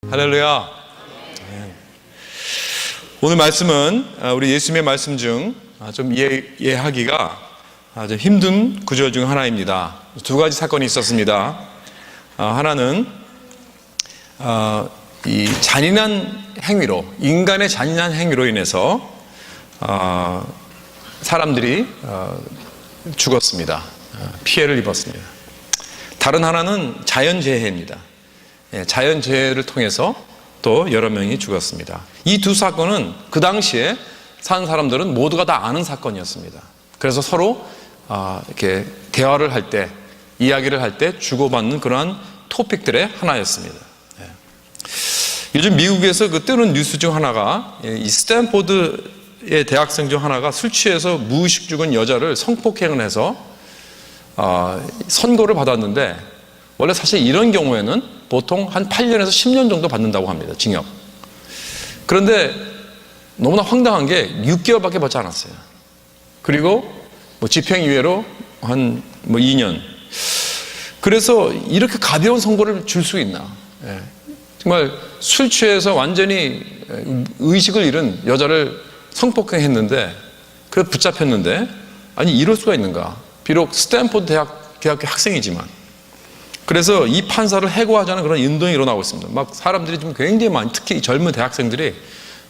할렐루야. 오늘 말씀은 우리 예수님의 말씀 중 좀 이해하기가 좀 힘든 구절 중 하나입니다. 두 가지 사건이 있었습니다. 하나는 이 잔인한 행위로, 인간의 잔인한 행위로 인해서 사람들이 죽었습니다. 피해를 입었습니다. 다른 하나는 자연재해입니다. 자연재해를 통해서 또 여러 명이 죽었습니다. 이 두 사건은 그 당시에 산 사람들은 모두가 다 아는 사건이었습니다. 그래서 서로 이렇게 대화를 할 때, 이야기를 할 때 주고받는 그러한 토픽들의 하나였습니다. 요즘 미국에서 그 뜨는 뉴스 중 하나가 이 스탠포드의 대학생 중 하나가 술 취해서 무의식 죽은 여자를 성폭행을 해서 선고를 받았는데, 원래 사실 이런 경우에는 보통 한 8년에서 10년 정도 받는다고 합니다. 징역. 그런데 너무나 황당한 게 6개월밖에 받지 않았어요. 그리고 집행유예로 한 2년. 그래서 이렇게 가벼운 선고를 줄 수 있나? 정말 술 취해서 완전히 의식을 잃은 여자를 성폭행했는데, 그래서 붙잡혔는데, 아니 이럴 수가 있는가? 비록 스탠포드 대학교 학생이지만. 그래서 이 판사를 해고하자는 그런 운동이 일어나고 있습니다. 막 사람들이 좀 굉장히 많이, 특히 젊은 대학생들이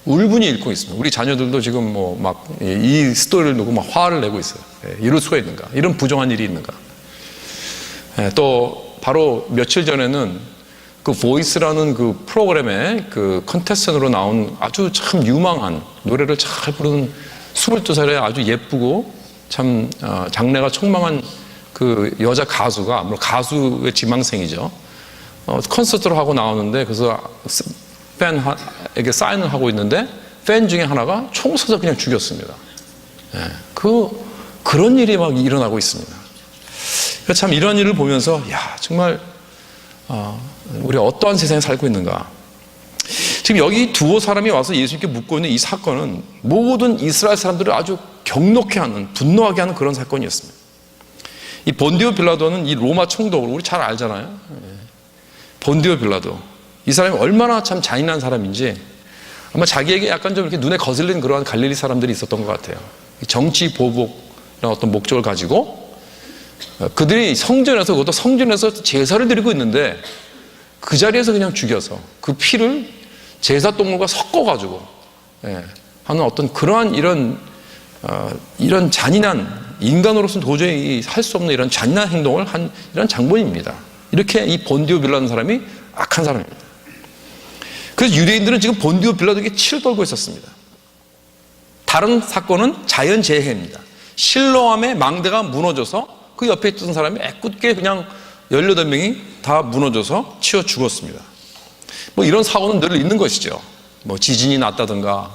울분이 일고 있습니다. 우리 자녀들도 지금 막 이 스토리를 두고 막 화를 내고 있어요. 이럴 수가 있는가? 이런 부정한 일이 있는가? 또 바로 며칠 전에는 그 보이스라는 그 프로그램에 그 컨테스턴으로 나온 아주 참 유망한, 노래를 잘 부르는 22살의 아주 예쁘고 참 장래가 촉망한 그 여자 가수가, 물론 가수의 지망생이죠. 콘서트를 하고 나오는데, 그래서 팬에게 사인을 하고 있는데 팬 중에 하나가 총 쏘서 그냥 죽였습니다. 그런 일이 막 일어나고 있습니다. 참 이런 일을 보면서 정말 우리 어떠한 세상에 살고 있는가. 지금 여기 두어 사람이 와서 예수님께 묻고 있는 이 사건은 모든 이스라엘 사람들을 아주 격노케 하는, 분노하게 하는 그런 사건이었습니다. 이 본디오 빌라도는 이 로마 총독을 우리 잘 알잖아요. 본디오 빌라도, 이 사람이 얼마나 참 잔인한 사람인지 아마 자기에게 약간 좀 이렇게 눈에 거슬리는 그러한 갈릴리 사람들이 있었던 것 같아요. 정치 보복이라는 어떤 목적을 가지고 그들이 성전에서, 그것도 성전에서 제사를 드리고 있는데 그 자리에서 그냥 죽여서 그 피를 제사 동물과 섞어가지고 하는 어떤 그러한 이런 잔인한, 인간으로서는 도저히 할 수 없는 이런 잔인한 행동을 한 이런 장본입니다. 이렇게 이 본디오 빌라도라는 사람이 악한 사람입니다. 그래서 유대인들은 지금 본디오 빌라도에게 치를 떨고 있었습니다. 다른 사건은 자연재해입니다. 실로암의 망대가 무너져서 그 옆에 있던 사람이 애꿎게 그냥 18명이 다 무너져서 치여 죽었습니다. 이런 사고는 늘 있는 것이죠. 지진이 났다든가,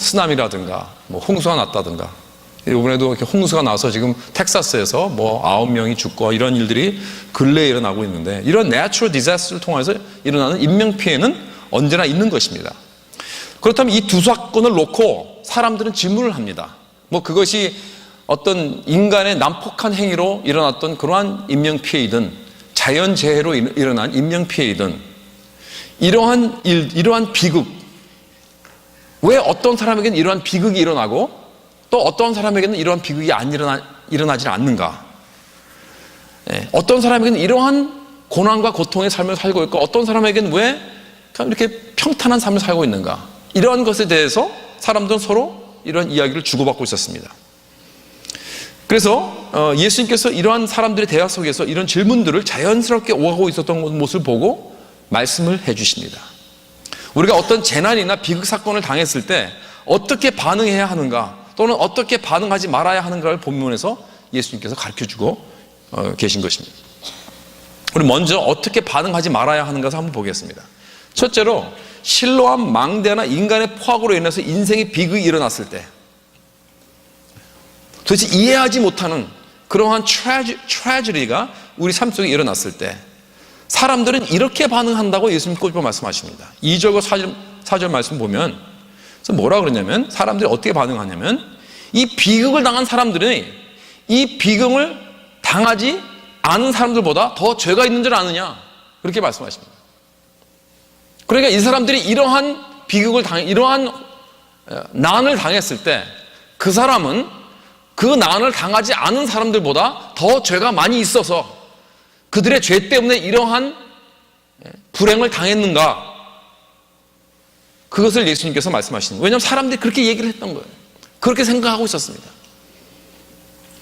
쓰나미라든가, 홍수가 났다든가. 이번에도 이렇게 홍수가 나서 지금 텍사스에서 9명이 죽고 이런 일들이 근래에 일어나고 있는데, 이런 내추럴 디자스터를 통해서 일어나는 인명피해는 언제나 있는 것입니다. 그렇다면 이 두 사건을 놓고 사람들은 질문을 합니다. 그것이 어떤 인간의 난폭한 행위로 일어났던 그러한 인명피해이든 자연재해로 일어난 인명피해이든 이러한 비극, 왜 어떤 사람에게는 이러한 비극이 일어나고 또 어떤 사람에게는 이러한 비극이 일어나지 않는가? 어떤 사람에게는 이러한 고난과 고통의 삶을 살고 있고 어떤 사람에게는 왜 이렇게 평탄한 삶을 살고 있는가? 이러한 것에 대해서 사람들은 서로 이런 이야기를 주고받고 있었습니다. 그래서 예수님께서 이러한 사람들의 대화 속에서 이런 질문들을 자연스럽게 오가고 있었던 모습을 보고 말씀을 해주십니다. 우리가 어떤 재난이나 비극 사건을 당했을 때 어떻게 반응해야 하는가, 또는 어떻게 반응하지 말아야 하는가를 본문에서 예수님께서 가르쳐주고 계신 것입니다. 우리 먼저 어떻게 반응하지 말아야 하는가 한번 보겠습니다. 첫째로, 실로암 망대나 인간의 포악으로 인해서 인생의 비극이 일어났을 때, 도대체 이해하지 못하는 그러한 트래지디가 우리 삶 속에 일어났을 때 사람들은 이렇게 반응한다고 예수님 꼬집어 말씀하십니다. 2절과 4절 말씀 보면 뭐라 그러냐면, 사람들이 어떻게 반응하냐면, 이 비극을 당한 사람들이 이 비극을 당하지 않은 사람들보다 더 죄가 있는 줄 아느냐, 그렇게 말씀하십니다. 그러니까 이 사람들이 이러한 비극을 이러한 난을 당했을 때 그 사람은 그 난을 당하지 않은 사람들보다 더 죄가 많이 있어서 그들의 죄 때문에 이러한 불행을 당했는가? 그것을 예수님께서 말씀하시는 거예요. 왜냐하면 사람들이 그렇게 얘기를 했던 거예요. 그렇게 생각하고 있었습니다.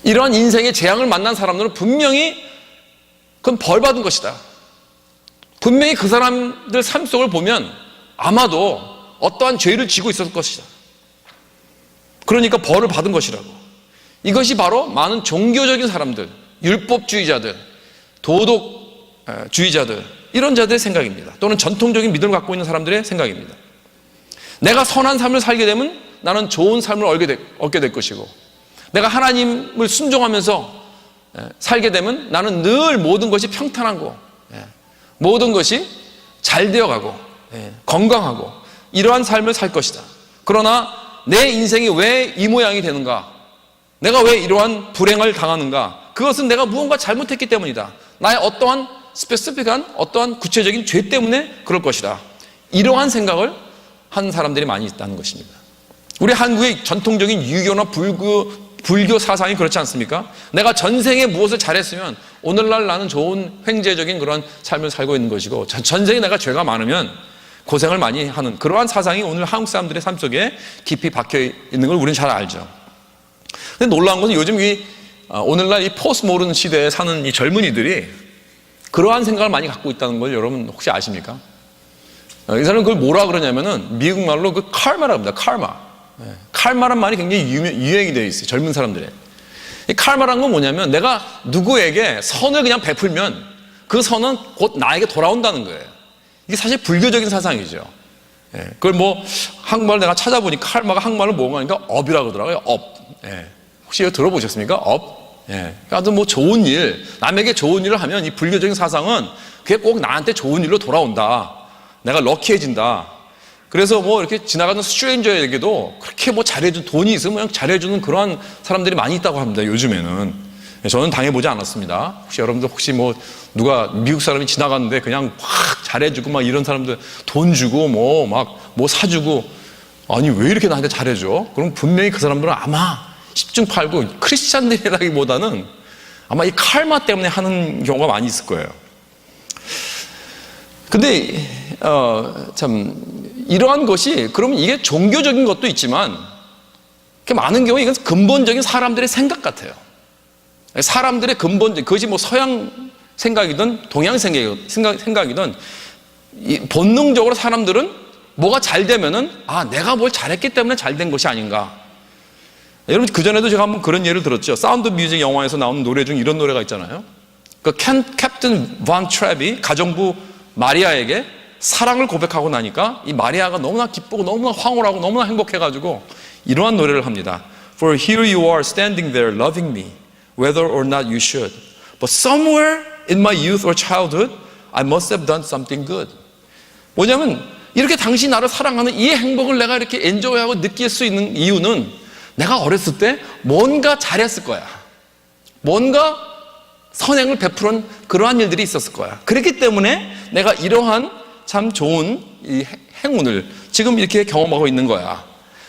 이러한 인생의 재앙을 만난 사람들은 분명히 그건 벌 받은 것이다. 분명히 그 사람들 삶 속을 보면 아마도 어떠한 죄를 지고 있었을 것이다. 그러니까 벌을 받은 것이라고. 이것이 바로 많은 종교적인 사람들, 율법주의자들, 도덕주의자들, 이런 자들의 생각입니다. 또는 전통적인 믿음을 갖고 있는 사람들의 생각입니다. 내가 선한 삶을 살게 되면 나는 좋은 삶을 얻게 될 것이고, 내가 하나님을 순종하면서 살게 되면 나는 늘 모든 것이 평탄하고 모든 것이 잘 되어가고 건강하고 이러한 삶을 살 것이다. 그러나 내 인생이 왜 이 모양이 되는가? 내가 왜 이러한 불행을 당하는가? 그것은 내가 무언가 잘못했기 때문이다. 나의 어떠한 스페시픽한 어떠한 구체적인 죄 때문에 그럴 것이다. 이러한 생각을 한 사람들이 많이 있다는 것입니다. 우리 한국의 전통적인 유교나 불교 사상이 그렇지 않습니까? 내가 전생에 무엇을 잘했으면 오늘날 나는 좋은 횡재적인 그런 삶을 살고 있는 것이고, 전생에 내가 죄가 많으면 고생을 많이 하는 그러한 사상이 오늘 한국 사람들의 삶 속에 깊이 박혀 있는 걸 우리는 잘 알죠. 근데 놀라운 것은 요즘 오늘날 이 포스트 모던 시대에 사는 이 젊은이들이 그러한 생각을 많이 갖고 있다는 걸 여러분 혹시 아십니까? 이 사람은 그걸 뭐라 그러냐면은 미국 말로 그 카르마라고 합니다. 카르마. 카르마란 말이 굉장히 유행이 되어 있어요. 젊은 사람들의. 이 카르마라는 건 뭐냐면 내가 누구에게 선을 그냥 베풀면 그 선은 곧 나에게 돌아온다는 거예요. 이게 사실 불교적인 사상이죠. 그걸 뭐 한국말 내가 찾아보니까 카르마가 한국말로 뭐가 하니까 업이라고 하더라고요. 업. 혹시 이거 들어보셨습니까? 업. 그러니까 뭐 좋은 일, 남에게 좋은 일을 하면 이 불교적인 사상은 그게 꼭 나한테 좋은 일로 돌아온다. 내가 럭키해진다. 그래서 뭐 이렇게 지나가는 스트레인저에게도 그렇게 뭐 잘해준, 돈이 있으면 그냥 잘해주는 그러한 사람들이 많이 있다고 합니다. 요즘에는. 저는 당해보지 않았습니다. 혹시 여러분들 혹시 뭐 누가 미국 사람이 지나갔는데 그냥 확 잘해주고 막 이런 사람들 돈 주고 뭐 사주고, 아니 왜 이렇게 나한테 잘해줘? 그럼 분명히 그 사람들은 아마 10중 8구 크리스찬들이라기보다는 아마 이 카르마 때문에 하는 경우가 많이 있을 거예요. 근데 참 이러한 것이, 그러면 이게 종교적인 것도 있지만 많은 경우에 이건 근본적인 사람들의 생각 같아요. 사람들의 근본적, 그것이 뭐 서양 생각이든 동양 생각이든 본능적으로 사람들은 뭐가 잘 되면은 내가 뭘 잘했기 때문에 잘 된 것이 아닌가. 여러분 그전에도 제가 한번 그런 예를 들었죠. 사운드 뮤직 영화에서 나오는 노래 중 이런 노래가 있잖아요. 그 캡틴 반 트랩이 가정부 마리아에게 사랑을 고백하고 나니까 이 마리아가 너무나 기쁘고 너무나 황홀하고 너무나 행복해가지고 이러한 노래를 합니다. For here you are standing there loving me whether or not you should. But somewhere in my youth or childhood I must have done something good. 뭐냐면 이렇게 당신이 나를 사랑하는 이 행복을 내가 이렇게 엔조이하고 느낄 수 있는 이유는 내가 어렸을 때 뭔가 잘했을 거야. 뭔가 선행을 베푸는 그러한 일들이 있었을 거야. 그렇기 때문에 내가 이러한 참 좋은 이 행운을 지금 이렇게 경험하고 있는 거야.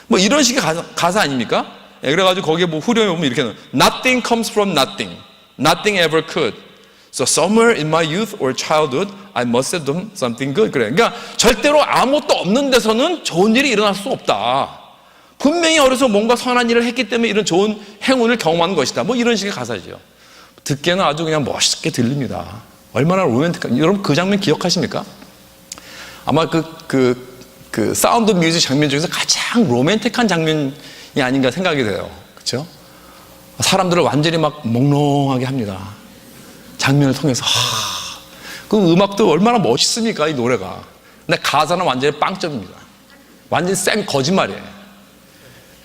뭐 이런 식의 가사 아닙니까? 그래가지고 거기에 뭐 후렴에 보면 이렇게 Nothing comes from nothing. Nothing ever could. So somewhere in my youth or childhood I must have done something good. 그래. 그러니까 절대로 아무것도 없는 데서는 좋은 일이 일어날 수 없다. 분명히 어려서 뭔가 선한 일을 했기 때문에 이런 좋은 행운을 경험하는 것이다. 뭐 이런 식의 가사죠. 듣기에는 아주 그냥 멋있게 들립니다. 얼마나 로맨틱한. 여러분 그 장면 기억하십니까? 아마 그 사운드 뮤직 장면 중에서 가장 로맨틱한 장면이 아닌가 생각이 돼요. 그렇죠? 사람들을 완전히 막 몽롱하게 합니다. 장면을 통해서. 그 음악도 얼마나 멋있습니까, 이 노래가. 근데 가사는 완전히 빵점입니다. 완전히 생 거짓말이에요.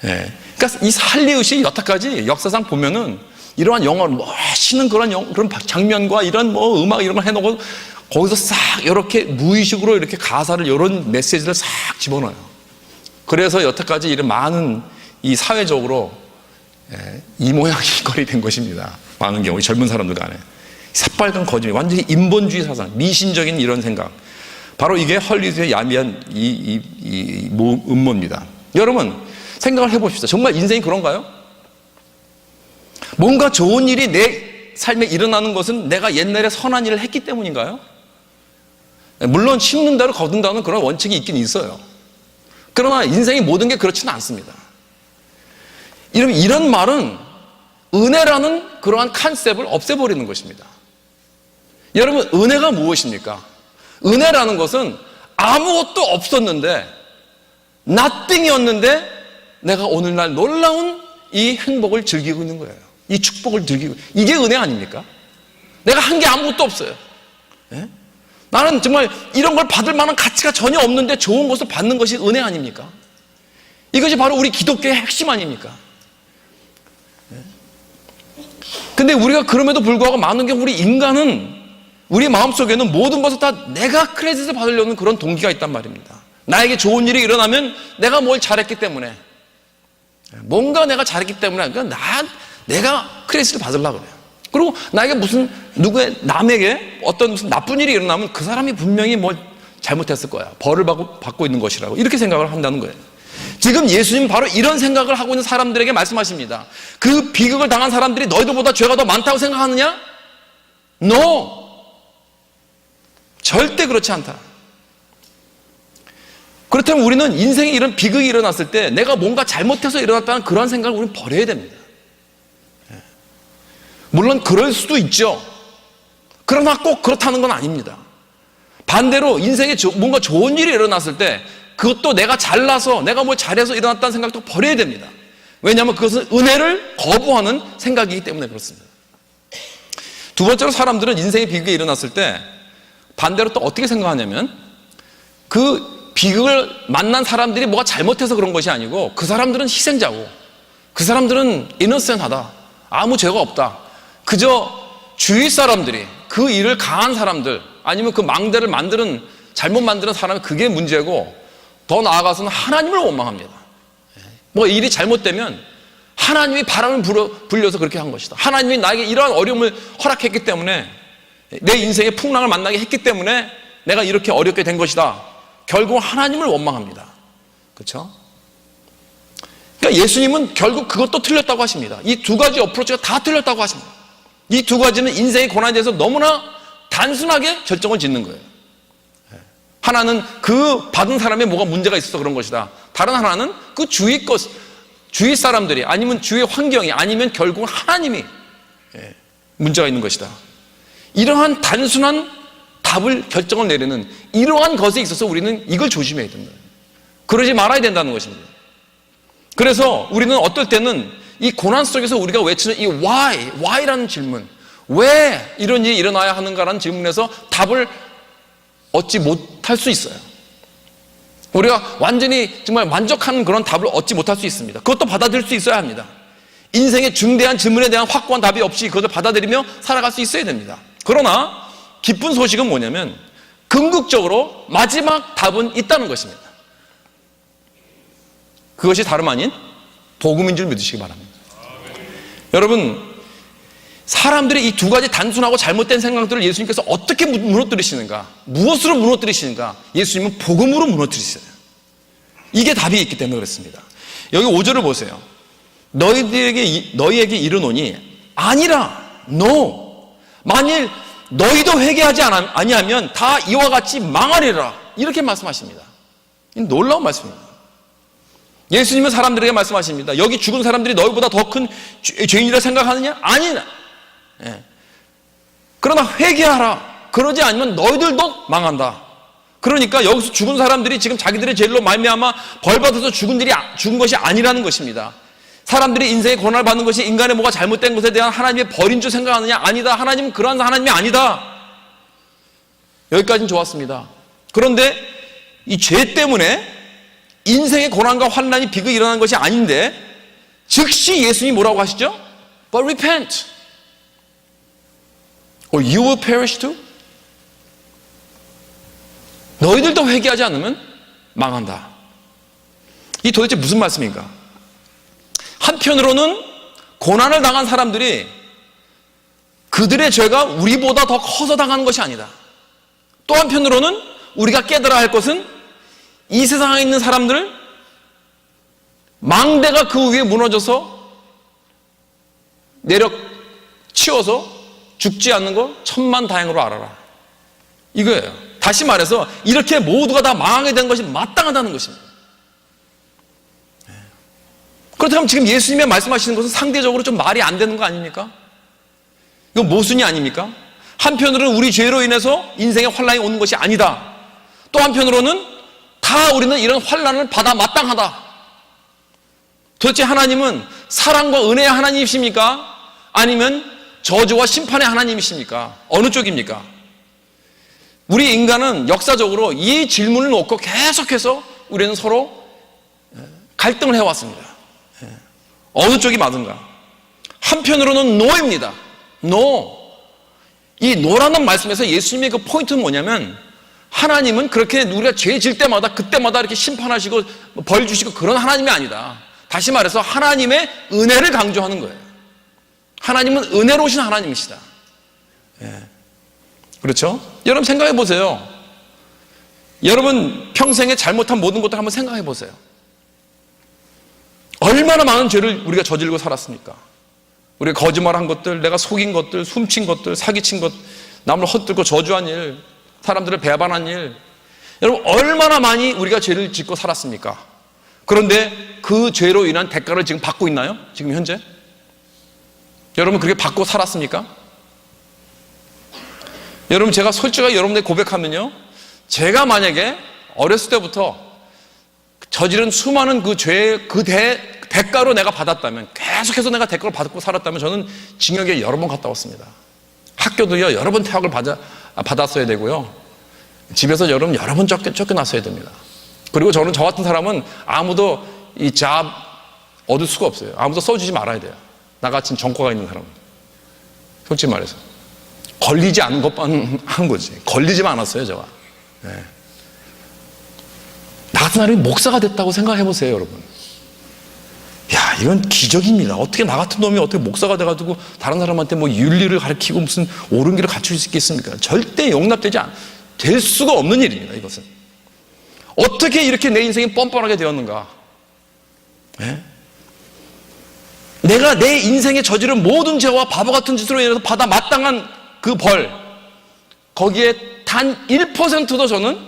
그러니까 이 할리우드이 여태까지 역사상 보면은 이러한 영화를 멋있는 그런 장면과 이런 뭐 음악 이런 걸 해놓고 거기서 싹 이렇게 무의식으로 이렇게 가사를 이런 메시지를 싹 집어넣어요. 그래서 여태까지 이런 많은 이 사회적으로 이 모양이 거리 된 것입니다. 많은 경우 젊은 사람들 간에 새빨간 거짓말, 완전히 인본주의 사상, 미신적인 이런 생각. 바로 이게 헐리우드의 야미한 음모입니다. 여러분 생각을 해봅시다. 정말 인생이 그런가요? 뭔가 좋은 일이 내 삶에 일어나는 것은 내가 옛날에 선한 일을 했기 때문인가요? 물론 심는 대로 거둔다는 그런 원칙이 있긴 있어요. 그러나 인생의 모든 게 그렇지는 않습니다. 이런 말은 은혜라는 그러한 컨셉을 없애버리는 것입니다. 여러분, 은혜가 무엇입니까? 은혜라는 것은 아무것도 없었는데, nothing이었는데 내가 오늘날 놀라운 이 행복을 즐기고 있는 거예요. 이 축복을 즐기고, 이게 은혜 아닙니까? 내가 한 게 아무것도 없어요. 예? 나는 정말 이런 걸 받을 만한 가치가 전혀 없는데 좋은 것을 받는 것이 은혜 아닙니까? 이것이 바로 우리 기독교의 핵심 아닙니까? 근데 우리가 그럼에도 불구하고 많은 게 우리 인간은 우리 마음속에는 모든 것을 다 내가 크레딧을 받으려는 그런 동기가 있단 말입니다. 나에게 좋은 일이 일어나면 내가 뭘 잘했기 때문에, 뭔가 내가 잘했기 때문에 그러니까 내가 크레딧을 받으려고 그래요. 그리고 나에게 남에게 어떤 무슨 나쁜 일이 일어나면 그 사람이 분명히 뭘 잘못했을 거야. 벌을 받고 있는 것이라고 이렇게 생각을 한다는 거예요. 지금 예수님은 바로 이런 생각을 하고 있는 사람들에게 말씀하십니다. 그 비극을 당한 사람들이 너희들보다 죄가 더 많다고 생각하느냐? No! 절대 그렇지 않다. 그렇다면 우리는 인생에 이런 비극이 일어났을 때 내가 뭔가 잘못해서 일어났다는 그런 생각을 우리는 버려야 됩니다. 물론 그럴 수도 있죠. 그러나 꼭 그렇다는 건 아닙니다. 반대로 인생에 뭔가 좋은 일이 일어났을 때 그것도 내가 잘나서 내가 뭘 잘해서 일어났다는 생각도 버려야 됩니다. 왜냐하면 그것은 은혜를 거부하는 생각이기 때문에 그렇습니다. 두 번째로 사람들은 인생의 비극이 일어났을 때 반대로 또 어떻게 생각하냐면 그 비극을 만난 사람들이 뭐가 잘못해서 그런 것이 아니고 그 사람들은 희생자고 그 사람들은 이노센하다. 아무 죄가 없다. 그저 주위 사람들이 그 일을 강한 사람들 아니면 그 망대를 잘못 만드는 사람이 그게 문제고 더 나아가서는 하나님을 원망합니다. 뭐 일이 잘못되면 하나님이 바람을 불려서 그렇게 한 것이다. 하나님이 나에게 이러한 어려움을 허락했기 때문에 내 인생의 풍랑을 만나게 했기 때문에 내가 이렇게 어렵게 된 것이다. 결국 하나님을 원망합니다. 그렇죠? 그러니까 예수님은 결국 그것도 틀렸다고 하십니다. 이 두 가지 어프로치가 다 틀렸다고 하십니다. 이 두 가지는 인생의 고난에 대해서 너무나 단순하게 결정을 짓는 거예요. 하나는 그 받은 사람의 뭐가 문제가 있어서 그런 것이다. 다른 하나는 그 주위 사람들이 아니면 주위 환경이 아니면 결국 하나님이 문제가 있는 것이다. 이러한 단순한 답을 결정을 내리는 이러한 것에 있어서 우리는 이걸 조심해야 된다. 그러지 말아야 된다는 것입니다. 그래서 우리는 어떨 때는 이 고난 속에서 우리가 외치는 이 why라는 질문, 왜 이런 일이 일어나야 하는가라는 질문에서 답을 얻지 못할 수 있어요. 우리가 완전히 정말 만족하는 그런 답을 얻지 못할 수 있습니다. 그것도 받아들일 수 있어야 합니다. 인생의 중대한 질문에 대한 확고한 답이 없이 그것을 받아들이며 살아갈 수 있어야 됩니다. 그러나 기쁜 소식은 뭐냐면 궁극적으로 마지막 답은 있다는 것입니다. 그것이 다름 아닌 복음인 줄 믿으시기 바랍니다. 여러분, 사람들의 이 두 가지 단순하고 잘못된 생각들을 예수님께서 어떻게 무너뜨리시는가? 무엇으로 무너뜨리시는가? 예수님은 복음으로 무너뜨리시어요. 이게 답이 있기 때문에 그렇습니다. 여기 5절을 보세요. 너희에게 이르노니 아니라 no. 만일 너희도 회개하지 아니하면 다 이와 같이 망하리라. 이렇게 말씀하십니다. 놀라운 말씀입니다. 예수님은 사람들에게 말씀하십니다. 여기 죽은 사람들이 너희보다 더 큰 죄인이라 생각하느냐? 아니나. 그러나 회개하라. 그러지 않으면 너희들도 망한다. 그러니까 여기서 죽은 사람들이 지금 자기들의 죄로 말미암아 벌받아서 죽은 것이 아니라는 것입니다. 사람들이 인생의 고난을 받는 것이 인간의 뭐가 잘못된 것에 대한 하나님의 벌인 줄 생각하느냐? 아니다. 하나님은 그러한 하나님이 아니다. 여기까지는 좋았습니다. 그런데 이 죄 때문에 인생의 고난과 환난이 비극이 일어난 것이 아닌데 즉시 예수님이 뭐라고 하시죠? But repent or you will perish too. 너희들도 회개하지 않으면 망한다. 이 도대체 무슨 말씀인가? 한편으로는 고난을 당한 사람들이 그들의 죄가 우리보다 더 커서 당하는 것이 아니다. 또 한편으로는 우리가 깨달아야 할 것은 이 세상에 있는 사람들, 망대가 그 위에 무너져서 내려치워서 죽지 않는 거 천만다행으로 알아라. 이거예요. 다시 말해서 이렇게 모두가 다 망하게 된 것이 마땅하다는 것입니다. 그렇다면 지금 예수님이 말씀하시는 것은 상대적으로 좀 말이 안 되는 거 아닙니까? 이거 모순이 아닙니까? 한편으로는 우리 죄로 인해서 인생에 환란이 오는 것이 아니다. 또 한편으로는 다 우리는 이런 환란을 받아 마땅하다. 도대체 하나님은 사랑과 은혜의 하나님이십니까? 아니면 저주와 심판의 하나님이십니까? 어느 쪽입니까? 우리 인간은 역사적으로 이 질문을 놓고 계속해서 우리는 서로 갈등을 해왔습니다. 어느 쪽이 맞은가? 한편으로는 노입니다. 노. 이 노라는 말씀에서 예수님의 그 포인트는 뭐냐면 하나님은 그렇게 우리가 죄 질 때마다 그때마다 이렇게 심판하시고 벌 주시고 그런 하나님이 아니다. 다시 말해서 하나님의 은혜를 강조하는 거예요. 하나님은 은혜로우신 하나님이시다. 예. 그렇죠? 여러분 생각해 보세요. 여러분 평생에 잘못한 모든 것들 한번 생각해 보세요. 얼마나 많은 죄를 우리가 저지르고 살았습니까? 우리가 거짓말한 것들, 내가 속인 것들, 훔친 것들, 사기친 것, 남을 헛들고 저주한 일, 사람들을 배반한 일. 여러분 얼마나 많이 우리가 죄를 짓고 살았습니까? 그런데 그 죄로 인한 대가를 지금 받고 있나요? 지금 현재? 여러분 그렇게 받고 살았습니까? 여러분 제가 솔직하게 여러분에게 고백하면요, 제가 만약에 어렸을 때부터 저지른 수많은 그 죄의 그 대가로 내가 받았다면, 계속해서 내가 대가를 받고 살았다면 저는 징역에 여러 번 갔다 왔습니다. 학교도요 여러 번 퇴학을 받았어야 되고요, 집에서 여러 번 쫓겨났어야 됩니다. 그리고 저는 저 같은 사람은 아무도 이 잡 얻을 수가 없어요. 아무도 써주지 말아야 돼요. 나같이 전과가 있는 사람은. 솔직히 말해서 걸리지 않은 것만 한 거지. 걸리지만 않았어요 제가. 네. 나 같은 사람이 목사가 됐다고 생각해 보세요 여러분. 야 이건 기적입니다. 어떻게 나 같은 놈이 어떻게 목사가 돼가지고 다른 사람한테 뭐 윤리를 가르치고 무슨 옳은 길을 갖출 수 있겠습니까? 절대 될 수가 없는 일입니다. 이것은 어떻게 이렇게 내 인생이 뻔뻔하게 되었는가? 네? 내가 내 인생에 저지른 모든 죄와 바보 같은 짓으로 인해서 받아 마땅한 그 벌, 거기에 단 1%도 저는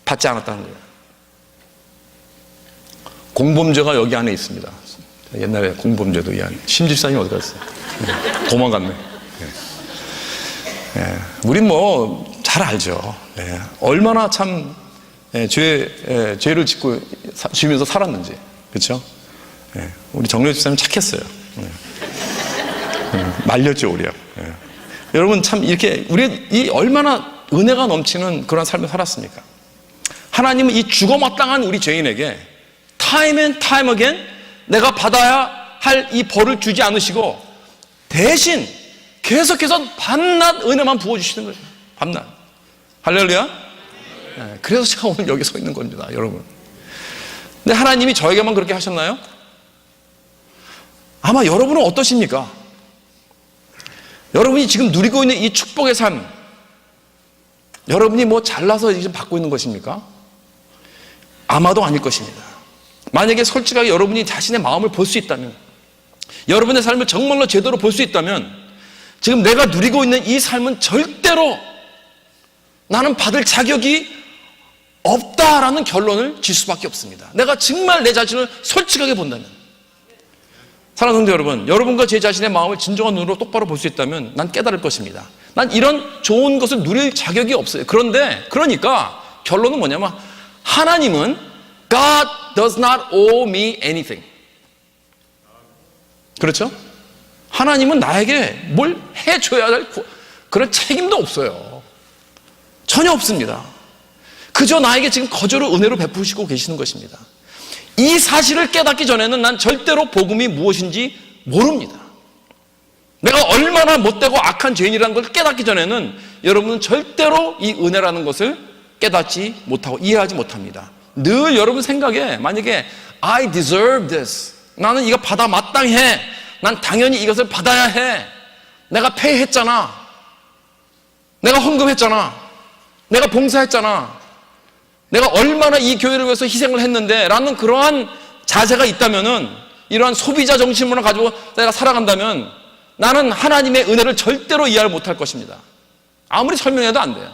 받지 않았다는 거예요. 공범죄가 여기 안에 있습니다. 옛날에 공범죄도 이 안에. 심집사님 어디 갔어요? 도망갔네. 예. 우린 뭐 잘 알죠. 예. 얼마나 참 죄를 짓고 지면서 살았는지. 그렇죠? 예. 우리 정례 집사님 착했어요. 말렸죠 우리요. 예. 여러분 참 이렇게 우리 이 얼마나 은혜가 넘치는 그런 삶을 살았습니까? 하나님은 이 죽어마땅한 우리 죄인에게 time and time again 내가 받아야 할 이 벌을 주지 않으시고 대신 계속해서 밤낮 은혜만 부어주시는 거예요. 밤낮. 할렐루야. 네, 그래서 제가 오늘 여기 서 있는 겁니다 여러분. 근데 하나님이 저에게만 그렇게 하셨나요? 아마 여러분은 어떠십니까? 여러분이 지금 누리고 있는 이 축복의 삶, 여러분이 뭐 잘나서 지금 받고 있는 것입니까? 아마도 아닐 것입니다. 만약에 솔직하게 여러분이 자신의 마음을 볼 수 있다면, 여러분의 삶을 정말로 제대로 볼 수 있다면 지금 내가 누리고 있는 이 삶은 절대로 나는 받을 자격이 없다라는 결론을 질 수밖에 없습니다. 내가 정말 내 자신을 솔직하게 본다면. 사랑하는 성도 여러분, 여러분과 제 자신의 마음을 진정한 눈으로 똑바로 볼 수 있다면 난 깨달을 것입니다. 난 이런 좋은 것을 누릴 자격이 없어요. 그러니까 결론은 뭐냐면 하나님은 God does not owe me anything. 그렇죠? 하나님은 나에게 뭘 해줘야 할 그런 책임도 없어요. 전혀 없습니다. 그저 나에게 지금 거저로 은혜로 베푸시고 계시는 것입니다. 이 사실을 깨닫기 전에는 난 절대로 복음이 무엇인지 모릅니다. 내가 얼마나 못되고 악한 죄인이라는 걸 깨닫기 전에는 여러분은 절대로 이 은혜라는 것을 깨닫지 못하고 이해하지 못합니다. 늘 여러분 생각에 만약에 I deserve this, 나는 이거 받아 마땅해, 난 당연히 이것을 받아야 해, 내가 페이했잖아, 내가 헌금했잖아, 내가 봉사했잖아. 내가 얼마나 이 교회를 위해서 희생을 했는데 라는 그러한 자세가 있다면은, 이러한 소비자 정신문을 가지고 내가 살아간다면 나는 하나님의 은혜를 절대로 이해를 못할 것입니다. 아무리 설명해도 안 돼요.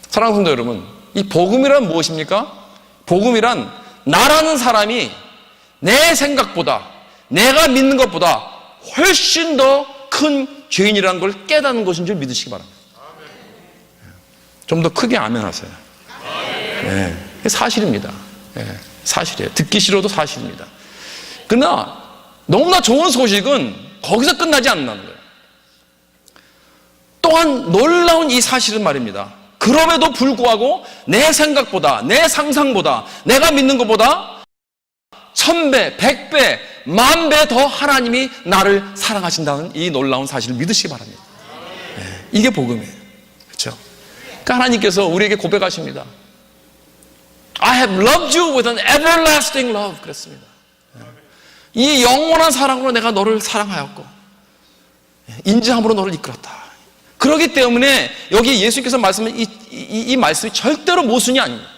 사랑하는 성도 여러분, 이 복음이란 무엇입니까? 복음이란 나라는 사람이 내 생각보다, 내가 믿는 것보다 훨씬 더 큰 죄인이라는 걸 깨닫는 것인 줄 믿으시기 바랍니다. 좀 더 크게 아멘 하세요. 네, 사실입니다. 네, 사실이에요. 듣기 싫어도 사실입니다. 그러나 너무나 좋은 소식은 거기서 끝나지 않는다는 거예요. 또한 놀라운 이 사실은 말입니다. 그럼에도 불구하고 내 생각보다, 내 상상보다, 내가 믿는 것보다 1000배, 100배, 10,000배 더 하나님이 나를 사랑하신다는 이 놀라운 사실을 믿으시기 바랍니다. 네, 이게 복음이에요. 그렇죠? 그러니까 하나님께서 우리에게 고백하십니다. I have loved you with an everlasting love. 그랬습니다. 이 영원한 사랑으로 내가 너를 사랑하였고 인자함으로 너를 이끌었다. 그렇기 때문에 여기 예수님께서 말씀한 이 말씀이 절대로 모순이 아닙니다.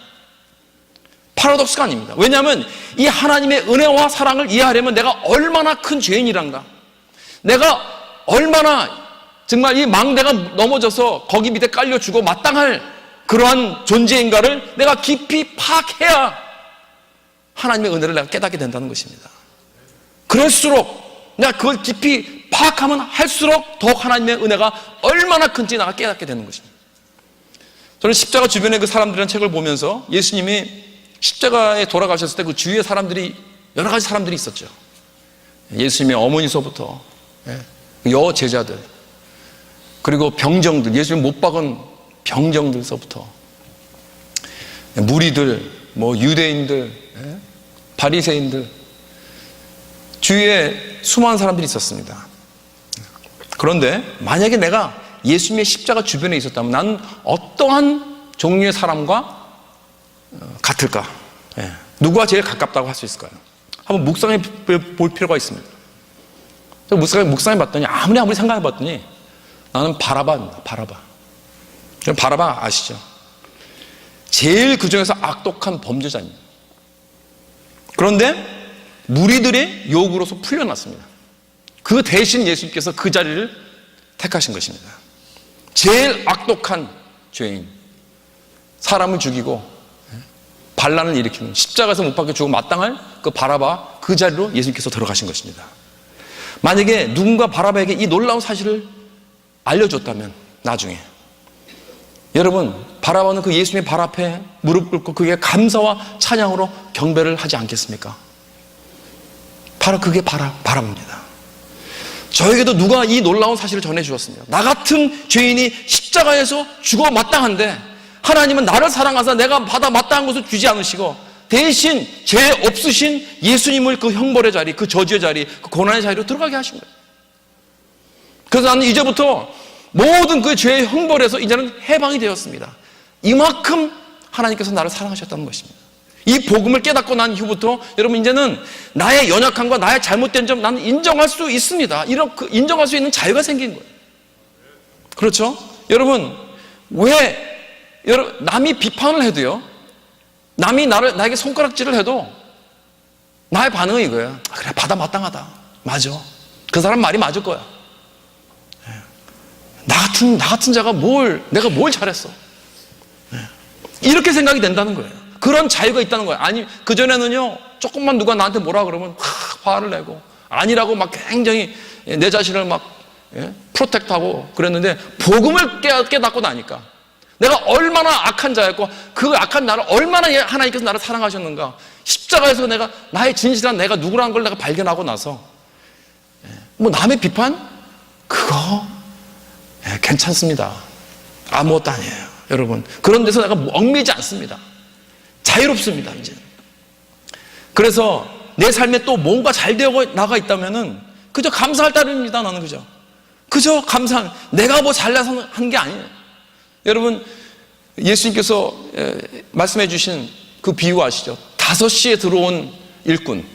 파라독스가 아닙니다. 왜냐하면 이 하나님의 은혜와 사랑을 이해하려면 내가 얼마나 큰 죄인이란가, 내가 얼마나 정말 이 망대가 넘어져서 거기 밑에 깔려 죽어 마땅할 그러한 존재인가를 내가 깊이 파악해야 하나님의 은혜를 내가 깨닫게 된다는 것입니다. 그럴수록 내가 그걸 깊이 파악하면 할수록 더욱 하나님의 은혜가 얼마나 큰지 내가 깨닫게 되는 것입니다. 저는 십자가 주변의 그 사람들이라는 책을 보면서 예수님이 십자가에 돌아가셨을 때 그 주위에 사람들이, 여러 가지 사람들이 있었죠. 예수님의 어머니서부터 여 제자들, 그리고 병정들, 예수님 못 박은 병정들서부터 무리들, 뭐 유대인들, 바리새인들, 주위에 수많은 사람들이 있었습니다. 그런데 만약에 내가 예수님의 십자가 주변에 있었다면 나는 어떠한 종류의 사람과 같을까? 누구와 제일 가깝다고 할 수 있을까요? 한번 묵상해 볼 필요가 있습니다. 묵상해 봤더니 아무리 생각해 봤더니 나는 바라바입니다. 바라바 아시죠? 제일 그 중에서 악독한 범죄자입니다. 그런데 무리들의 요구로서 풀려났습니다. 그 대신 예수님께서 그 자리를 택하신 것입니다. 제일 악독한 죄인, 사람을 죽이고 반란을 일으키는, 십자가에서 못 박혀 죽어 마땅할 그 바라바, 그 자리로 예수님께서 들어가신 것입니다. 만약에 누군가 바라바에게 이 놀라운 사실을 알려줬다면 나중에, 여러분, 바라바는 그 예수님의 발 앞에 무릎 꿇고 그게 감사와 찬양으로 경배를 하지 않겠습니까? 바로 그게 바라바입니다. 저에게도 누가 이 놀라운 사실을 전해주었습니다. 나 같은 죄인이 십자가에서 죽어 마땅한데 하나님은 나를 사랑하사 내가 받아 마땅한 것을 주지 않으시고 대신 죄 없으신 예수님을 그 형벌의 자리, 그 저주의 자리, 그 고난의 자리로 들어가게 하신 거예요. 그래서 나는 이제부터 모든 그 죄의 형벌에서 이제는 해방이 되었습니다. 이만큼 하나님께서 나를 사랑하셨다는 것입니다. 이 복음을 깨닫고 난 이후부터 여러분 이제는 나의 연약함과 나의 잘못된 점 나는 인정할 수 있습니다. 이렇게 인정할 수 있는 자유가 생긴 거예요. 그렇죠? 여러분, 왜 남이 비판을 해도요, 남이 나에게 손가락질을 해도 나의 반응은 이거예요. 그래, 받아 마땅하다. 맞아. 그 사람 말이 맞을 거야. 나 같은 자가 내가 뭘 잘했어. 이렇게 생각이 된다는 거예요. 그런 자유가 있다는 거예요. 아니, 그전에는요, 조금만 누가 나한테 뭐라 그러면 화를 내고, 아니라고 막 굉장히 내 자신을 막 프로텍트하고 그랬는데, 복음을 깨닫고 나니까 내가 얼마나 악한 자였고 그 악한 나를 얼마나 하나님께서 나를 사랑하셨는가, 십자가에서 내가 나의 진실한 내가 누구라는 걸 내가 발견하고 나서 뭐 남의 비판? 그거 괜찮습니다. 아무것도 아니에요. 여러분, 그런 데서 내가 얽매이지 않습니다. 자유롭습니다. 이제. 그래서 내 삶에 또 뭔가 잘 되어 나가 있다면은 그저 감사할 따름입니다. 나는 그저 감사한, 내가 뭐 잘나서 한 게 아니에요. 여러분, 예수님께서 말씀해 주신 그 비유 아시죠? 5시에 들어온 일꾼,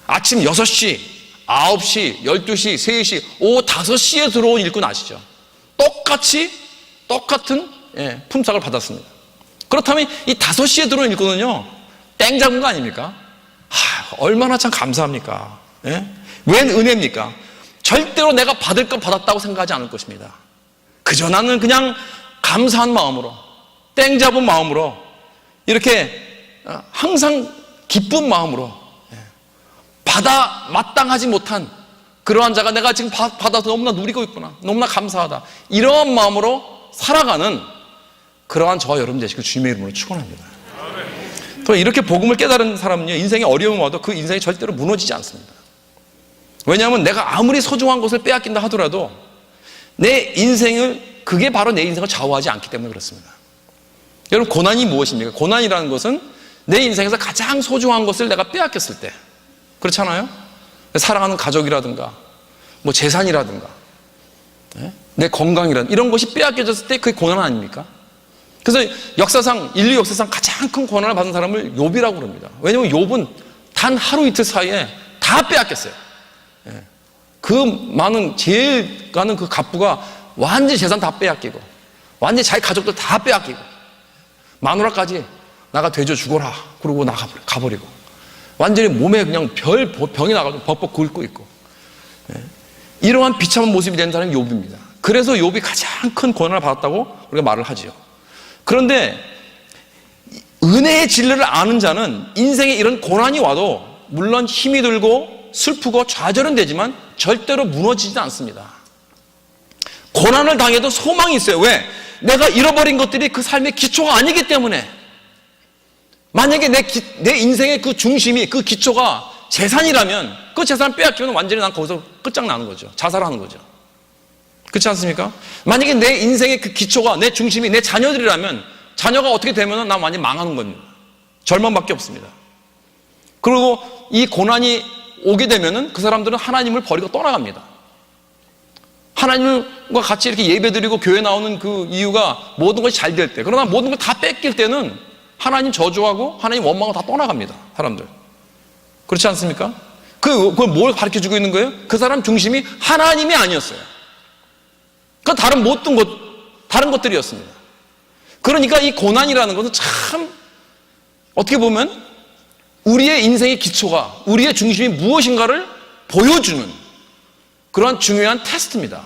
아침 6시, 9시, 12시, 3시, 오후 5시에 들어온 일꾼 아시죠? 똑같이 똑같은 품삯을 받았습니다. 그렇다면 이 5시에 들어온 일꾼은요, 땡 잡은 거 아닙니까? 얼마나 참 감사합니까? 웬 은혜입니까? 절대로 내가 받을 건 받았다고 생각하지 않을 것입니다. 그저 나는 그냥 감사한 마음으로, 땡 잡은 마음으로, 이렇게 항상 기쁜 마음으로 받아 마땅하지 못한 그러한 자가 내가 지금 받아서 너무나 누리고 있구나, 너무나 감사하다, 이러한 마음으로 살아가는 그러한 저와 여러분 되시길 주님의 이름으로 축원합니다. 또 이렇게 복음을 깨달은 사람은요, 인생에 어려움이 와도 그 인생이 절대로 무너지지 않습니다. 왜냐하면 내가 아무리 소중한 것을 빼앗긴다 하더라도 내 인생을, 그게 바로 내 인생을 좌우하지 않기 때문에 그렇습니다. 여러분, 고난이 무엇입니까? 고난이라는 것은 내 인생에서 가장 소중한 것을 내가 빼앗겼을 때, 그렇잖아요? 사랑하는 가족이라든가 뭐 재산이라든가 내 건강이라든가 이런 것이 빼앗겨졌을 때 그게 고난 아닙니까? 그래서 역사상, 인류 역사상 가장 큰 고난을 받은 사람을 욥이라고 그럽니다. 왜냐하면 욥은 단 하루 이틀 사이에 다 빼앗겼어요. 그 많은, 제일 가는 그 갑부가 완전히 재산 다 빼앗기고, 완전히 자기 가족들 다 빼앗기고, 마누라까지 나가 되져 죽어라 그러고 가버리고, 완전히 몸에 그냥 병이 나가지고 벅벅 긁고 있고, 이러한 비참한 모습이 된 사람이 욥입니다. 그래서 욥이 가장 큰 고난을 받았다고 우리가 말을 하지요. 그런데 은혜의 진리를 아는 자는 인생에 이런 고난이 와도 물론 힘이 들고 슬프고 좌절은 되지만 절대로 무너지지 않습니다. 고난을 당해도 소망이 있어요. 왜? 내가 잃어버린 것들이 그 삶의 기초가 아니기 때문에. 만약에 내 인생의 그 중심이, 그 기초가 재산이라면 그 재산을 빼앗기면 완전히 난 거기서 끝장나는 거죠. 자살하는 거죠. 그렇지 않습니까? 만약에 내 인생의 그 기초가, 내 중심이 내 자녀들이라면 자녀가 어떻게 되면 난 완전히 망하는 겁니다. 절망밖에 없습니다. 그리고 이 고난이 오게 되면은 그 사람들은 하나님을 버리고 떠나갑니다. 하나님과 같이 이렇게 예배드리고 교회 나오는 그 이유가 모든 것이 잘 될 때. 그러나 모든 걸 다 뺏길 때는 하나님 저주하고 하나님 원망하고 다 떠나갑니다. 사람들. 그렇지 않습니까? 그걸 뭘 가르쳐 주고 있는 거예요? 그 사람 중심이 하나님이 아니었어요. 그 다른 것들이었습니다. 그러니까 이 고난이라는 것은 참 어떻게 보면 우리의 인생의 기초가, 우리의 중심이 무엇인가를 보여주는 그런 중요한 테스트입니다.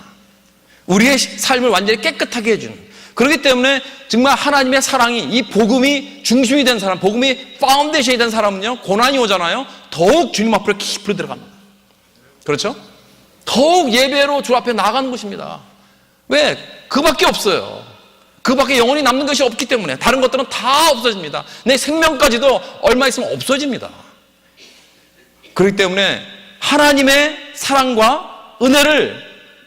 우리의 삶을 완전히 깨끗하게 해주는. 그렇기 때문에 정말 하나님의 사랑이, 이 복음이 중심이 된 사람, 복음이 파운데이션이 된 사람은요, 고난이 오잖아요, 더욱 주님 앞으로 깊이 들어갑니다. 그렇죠? 더욱 예배로 주 앞에 나가는 것입니다. 왜? 그밖에 없어요. 그밖에 영원히 남는 것이 없기 때문에. 다른 것들은 다 없어집니다. 내 생명까지도 얼마 있으면 없어집니다. 그렇기 때문에 하나님의 사랑과 은혜를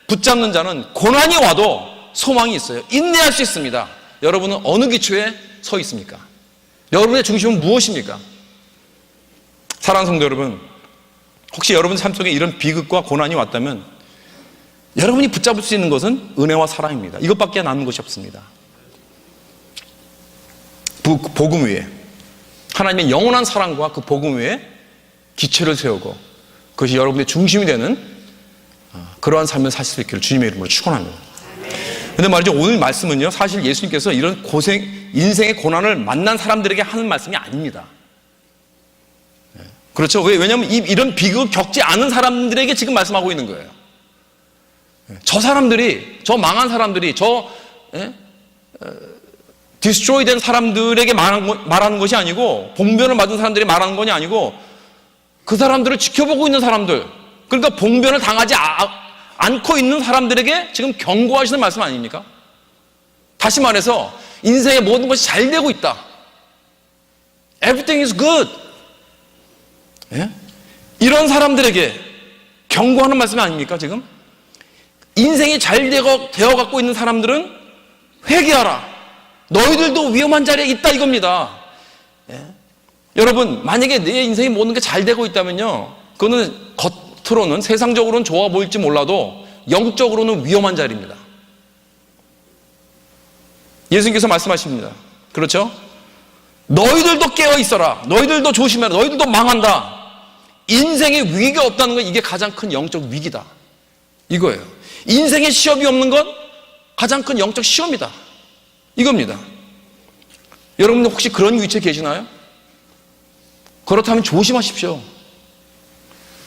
붙잡는 자는 고난이 와도 소망이 있어요. 인내할 수 있습니다. 여러분은 어느 기초에 서 있습니까? 여러분의 중심은 무엇입니까? 사랑하는 성도 여러분, 혹시 여러분 삶 속에 이런 비극과 고난이 왔다면 여러분이 붙잡을 수 있는 것은 은혜와 사랑입니다. 이것밖에 남는 것이 없습니다. 복음 위에, 하나님의 영원한 사랑과 그 복음 위에 기초를 세우고 그것이 여러분의 중심이 되는 그러한 삶을 사실 수 있기를 주님의 이름으로 축원합니다. 그런데 말이죠, 오늘 말씀은요, 사실 예수님께서 이런 인생의 고난을 만난 사람들에게 하는 말씀이 아닙니다. 그렇죠? 왜냐하면 이런 비극을 겪지 않은 사람들에게 지금 말씀하고 있는 거예요. 저 사람들이, 저 망한 사람들이, 디스트로이 된 사람들에게 말하는 것이 아니고, 봉변을 맞은 사람들이 말하는 것이 아니고, 그 사람들을 지켜보고 있는 사람들, 그러니까 봉변을 당하지 않고 있는 사람들에게 지금 경고하시는 말씀 아닙니까? 다시 말해서 인생의 모든 것이 잘 되고 있다. Everything is good. 이런 사람들에게 경고하는 말씀이 아닙니까, 지금? 인생이 잘 되어갖고 있는 사람들은 회개하라. 너희들도 위험한 자리에 있다, 이겁니다. 여러분, 만약에 내 인생이 모든 게 잘 되고 있다면요, 그거는 겉으로는, 세상적으로는 좋아 보일지 몰라도 영적으로는 위험한 자리입니다. 예수님께서 말씀하십니다. 그렇죠? 너희들도 깨어 있어라. 너희들도 조심해라. 너희들도 망한다. 인생에 위기가 없다는 건 이게 가장 큰 영적 위기다. 이거예요. 인생에 시험이 없는 건 가장 큰 영적 시험이다. 이겁니다. 여러분들 혹시 그런 위치에 계시나요? 그렇다면 조심하십시오.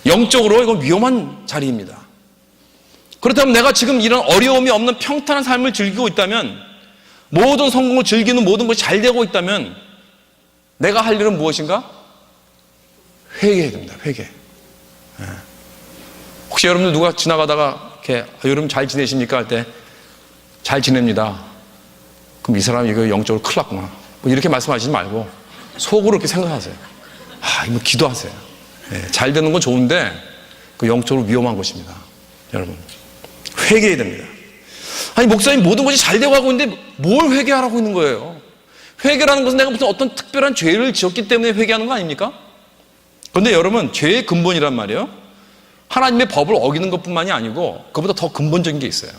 영적으로 이건 위험한 자리입니다. 그렇다면 내가 지금 이런 어려움이 없는 평탄한 삶을 즐기고 있다면, 모든 성공을 즐기는 모든 것이 잘 되고 있다면 내가 할 일은 무엇인가? 회개해야 됩니다. 회개. 혹시 여러분들 누가 지나가다가 이렇게 여러분 잘 지내십니까? 할 때 잘 지냅니다. 그럼 이 사람이 이거 영적으로 큰일 났구나. 뭐 이렇게 말씀하시지 말고 속으로 이렇게 생각하세요. 이거 기도하세요. 잘 되는 건 좋은데 그 영적으로 위험한 것입니다. 여러분, 회개해야 됩니다. 아니, 목사님 모든 것이 잘 되고 하고 있는데 뭘 회개하라고 있는 거예요? 회개라는 것은 내가 무슨 어떤 특별한 죄를 지었기 때문에 회개하는 거 아닙니까? 그런데 여러분, 죄의 근본이란 말이에요, 하나님의 법을 어기는 것뿐만이 아니고 그보다 더 근본적인 게 있어요.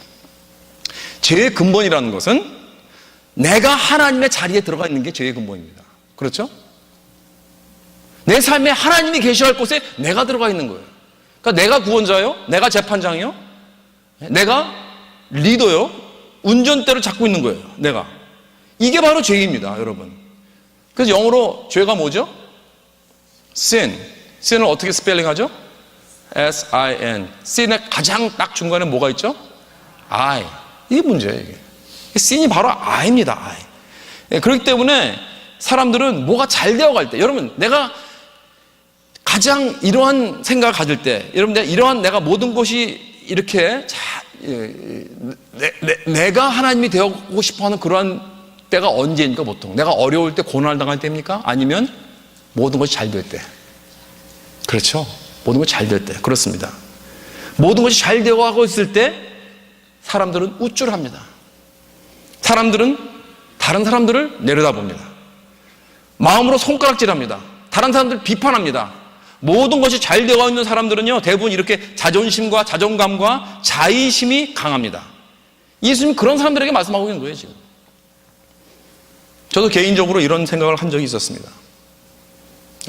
죄의 근본이라는 것은 내가 하나님의 자리에 들어가 있는 게 죄의 근본입니다. 그렇죠? 내 삶에 하나님이 계셔야 할 곳에 내가 들어가 있는 거예요. 그러니까 내가 구원자요, 내가 재판장이요, 내가 리더요, 운전대를 잡고 있는 거예요. 내가. 이게 바로 죄입니다, 여러분. 그래서 영어로 죄가 뭐죠? sin. sin을 어떻게 스펠링하죠? S-I-N. sin의 가장 딱 중간에 뭐가 있죠? I. 이게 문제예요, 이게. sin이 바로 I입니다, I. 그렇기 때문에 사람들은 뭐가 잘 되어갈 때, 여러분, 내가 가장 이러한 생각을 가질 때, 여러분, 내가 모든 것이 이렇게 내가 하나님이 되고 싶어 하는 그러한 때가 언제입니까, 보통? 내가 어려울 때, 고난을 당할 때입니까? 아니면 모든 것이 잘 될 때? 그렇죠. 모든 것이 잘 될 때. 그렇습니다. 모든 것이 잘 되어 가고 있을 때 사람들은 우쭐합니다. 사람들은 다른 사람들을 내려다봅니다. 마음으로 손가락질합니다. 다른 사람들을 비판합니다. 모든 것이 잘 되어 있는 사람들은요, 대부분 이렇게 자존심과 자존감과 자의심이 강합니다. 예수님 그런 사람들에게 말씀하고 있는 거예요, 지금. 저도 개인적으로 이런 생각을 한 적이 있었습니다.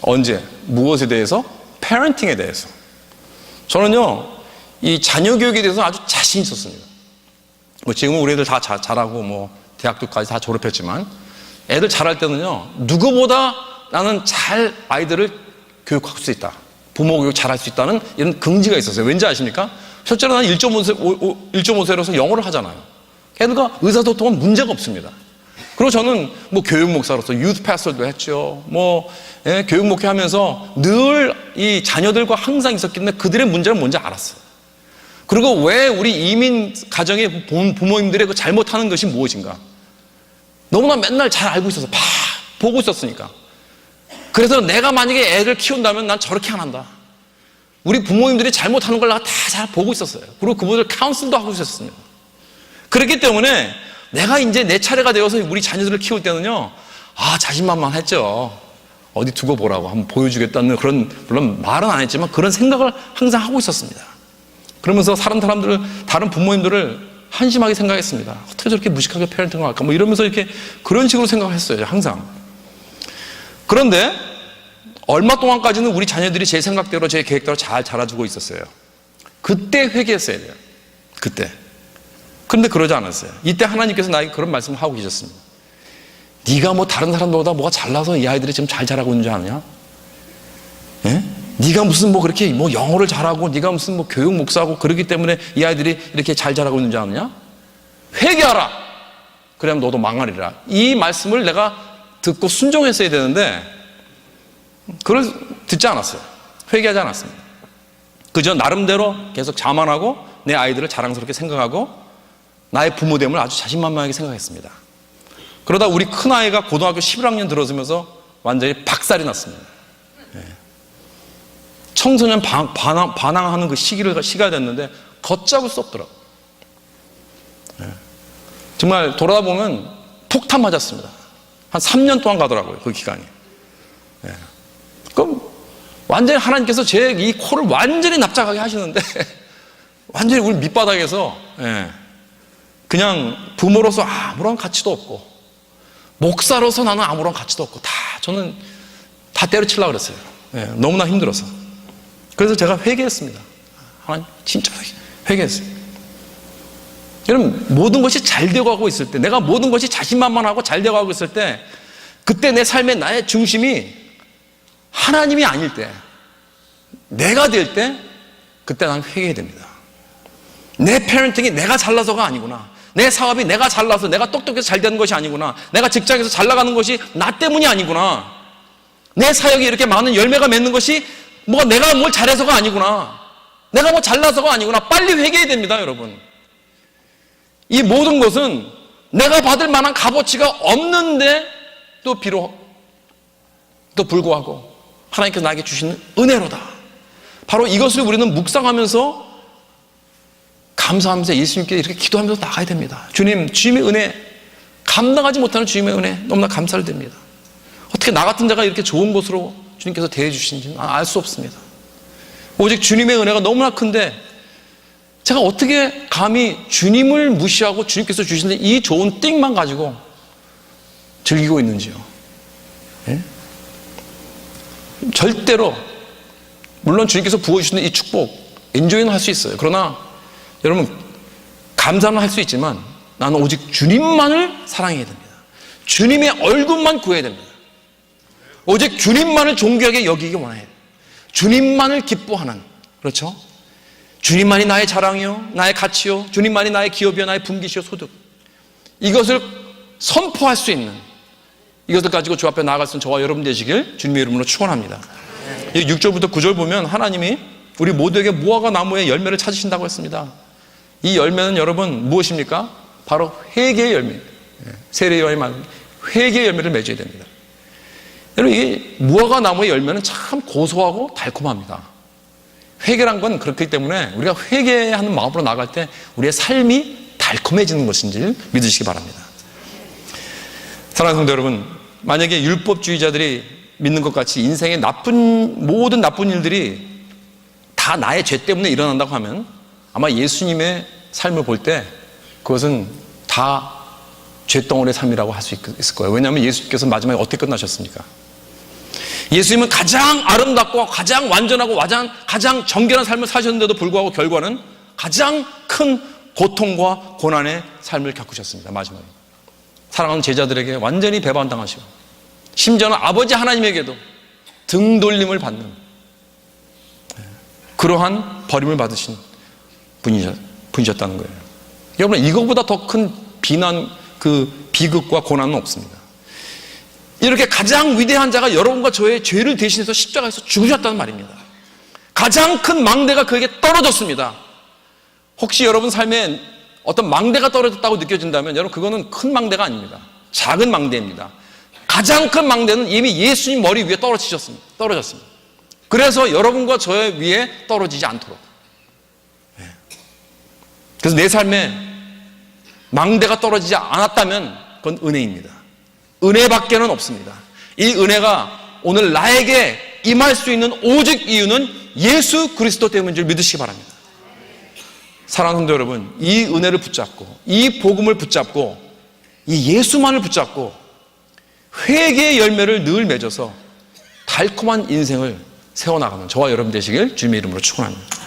언제? 무엇에 대해서? 패런팅에 대해서. 저는요, 이 자녀 교육에 대해서 아주 자신 있었습니다. 지금은 우리 애들 다 잘하고 대학교까지 다 졸업했지만, 애들 잘할 때는요, 누구보다 나는 잘 아이들을 교육할 수 있다, 부모 교육 잘할 수 있다는 이런 긍지가 있었어요. 왠지 아십니까? 실제로 나는 1.5세로서 영어를 하잖아요. 애들과 의사소통은 문제가 없습니다. 그리고 저는 교육 목사로서 유th pastor도 했죠. 교육 목회하면서 늘 이 자녀들과 항상 있었기 때문에 그들의 문제는 뭔지 알았어요. 그리고 왜 우리 이민 가정의 부모님들의 그 잘못하는 것이 무엇인가? 너무나 맨날 잘 알고 있어서 보고 있었으니까. 그래서 내가 만약에 애를 키운다면 난 저렇게 안 한다. 우리 부모님들이 잘못하는 걸 내가 다 잘 보고 있었어요. 그리고 그분들 카운슬도 하고 있었습니다. 그렇기 때문에 내가 이제 내 차례가 되어서 우리 자녀들을 키울 때는요, 자신만만했죠. 어디 두고 보라고 한번 보여주겠다는 그런, 물론 말은 안 했지만 그런 생각을 항상 하고 있었습니다. 그러면서 다른 부모님들을 한심하게 생각했습니다. 어떻게 저렇게 무식하게 패런팅을 할까? 이러면서 이렇게 그런 식으로 생각을 했어요, 항상. 그런데 얼마 동안까지는 우리 자녀들이 제 생각대로, 제 계획대로 잘 자라주고 있었어요. 그때 회개했어야 돼요. 그때. 그런데 그러지 않았어요. 이때 하나님께서 나에게 그런 말씀을 하고 계셨습니다. 네가 다른 사람들보다 뭐가 잘나서 이 아이들이 지금 잘 자라고 있는 줄 아느냐? 예? 네가 무슨 그렇게 영어를 잘하고 네가 무슨 교육 목사하고 그러기 때문에 이 아이들이 이렇게 잘 자라고 있는 줄 아느냐? 회개하라. 그러면 너도 망하리라. 이 말씀을 내가 듣고 순종했어야 되는데 그걸 듣지 않았어요. 회개하지 않았습니다. 그저 나름대로 계속 자만하고 내 아이들을 자랑스럽게 생각하고 나의 부모됨을 아주 자신만만하게 생각했습니다. 그러다 우리 큰아이가 고등학교 11학년 들어서면서 완전히 박살이 났습니다. 청소년 반항하는 그 시기가 됐는데 걷잡을 수 없더라고요. 정말 돌아보면 폭탄 맞았습니다. 한 3년 동안 가더라고요, 그 기간이. 그럼 완전히 하나님께서 제 이 코를 완전히 납작하게 하시는데 완전히 우리 밑바닥에서 그냥 부모로서 아무런 가치도 없고 목사로서 나는 아무런 가치도 없고 저는 다 때려치려고 그랬어요. 너무나 힘들어서. 그래서 제가 회개했습니다. 하나님 진짜 회개했어요. 여러분, 모든 것이 잘 되고 가고 있을 때, 내가 모든 것이 자신만만하고 잘 되고 가고 있을 때, 그때 내 삶의 나의 중심이 하나님이 아닐 때, 내가 될 때, 그때 나는 회개해야 됩니다. 내 패런팅이 내가 잘나서가 아니구나. 내 사업이 내가 잘나서, 내가 똑똑해서 잘 되는 것이 아니구나. 내가 직장에서 잘 나가는 것이 나 때문이 아니구나. 내 사역이 이렇게 많은 열매가 맺는 것이 내가 뭘 잘해서가 아니구나. 내가 뭐 잘나서가 아니구나. 빨리 회개해야 됩니다, 여러분. 이 모든 것은 내가 받을 만한 값어치가 없는데 또 불구하고 하나님께서 나에게 주시는 은혜로다. 바로 이것을 우리는 묵상하면서 감사하면서 예수님께 이렇게 기도하면서 나가야 됩니다. 주님, 주님의 은혜, 감당하지 못하는 주님의 은혜 너무나 감사를 드립니다. 어떻게 나 같은 자가 이렇게 좋은 곳으로 주님께서 대해주시는지는 알 수 없습니다. 오직 주님의 은혜가 너무나 큰데 제가 어떻게 감히 주님을 무시하고 주님께서 주시는 이 좋은 띵만 가지고 즐기고 있는지요. 예? 절대로, 물론 주님께서 부어주시는 이 축복 엔조이는 할 수 있어요. 그러나 여러분, 감사는 할 수 있지만 나는 오직 주님만을 사랑해야 됩니다. 주님의 얼굴만 구해야 됩니다. 오직 주님만을 존귀하게 여기기 원해요. 주님만을 기뻐하는, 그렇죠? 주님만이 나의 자랑이요, 나의 가치요, 주님만이 나의 기업이요, 나의 분깃이요, 소득. 이것을 선포할 수 있는, 이것을 가지고 주 앞에 나아갈 수 있는 저와 여러분 되시길 주님의 이름으로 축원합니다. 6절부터 9절 보면 하나님이 우리 모두에게 무화과 나무의 열매를 찾으신다고 했습니다. 이 열매는 여러분 무엇입니까? 바로 회개의 열매. 세례의 열매 말고 회개의 열매를 맺어야 됩니다. 여러분, 이게 무화과 나무의 열매는 참 고소하고 달콤합니다. 회개란 건 그렇기 때문에 우리가 회개하는 마음으로 나갈 때 우리의 삶이 달콤해지는 것인지 믿으시기 바랍니다. 사랑하는 성도 여러분, 만약에 율법주의자들이 믿는 것 같이 인생의 모든 나쁜 일들이 다 나의 죄 때문에 일어난다고 하면 아마 예수님의 삶을 볼 때 그것은 다 죄덩어리의 삶이라고 할 수 있을 거예요. 왜냐하면 예수님께서 마지막에 어떻게 끝나셨습니까? 예수님은 가장 아름답고 가장 완전하고 가장 정결한 삶을 사셨는데도 불구하고 결과는 가장 큰 고통과 고난의 삶을 겪으셨습니다. 마지막에 사랑하는 제자들에게 완전히 배반당하시고 심지어는 아버지 하나님에게도 등 돌림을 받는 그러한 버림을 받으신 분이셨다는 거예요. 여러분, 이거보다 더 큰 비극과 고난은 없습니다. 이렇게 가장 위대한 자가 여러분과 저의 죄를 대신해서 십자가에서 죽으셨다는 말입니다. 가장 큰 망대가 그에게 떨어졌습니다. 혹시 여러분 삶에 어떤 망대가 떨어졌다고 느껴진다면 여러분, 그거는 큰 망대가 아닙니다. 작은 망대입니다. 가장 큰 망대는 이미 예수님 머리 위에 떨어졌습니다. 그래서 여러분과 저의 위에 떨어지지 않도록. 그래서 내 삶에 망대가 떨어지지 않았다면 그건 은혜입니다. 은혜밖에는 없습니다. 이 은혜가 오늘 나에게 임할 수 있는 오직 이유는 예수 그리스도 때문인 줄 믿으시기 바랍니다. 사랑하는 성도 여러분, 이 은혜를 붙잡고 이 복음을 붙잡고 이 예수만을 붙잡고 회개의 열매를 늘 맺어서 달콤한 인생을 세워나가는 저와 여러분 되시길 주님의 이름으로 축원합니다.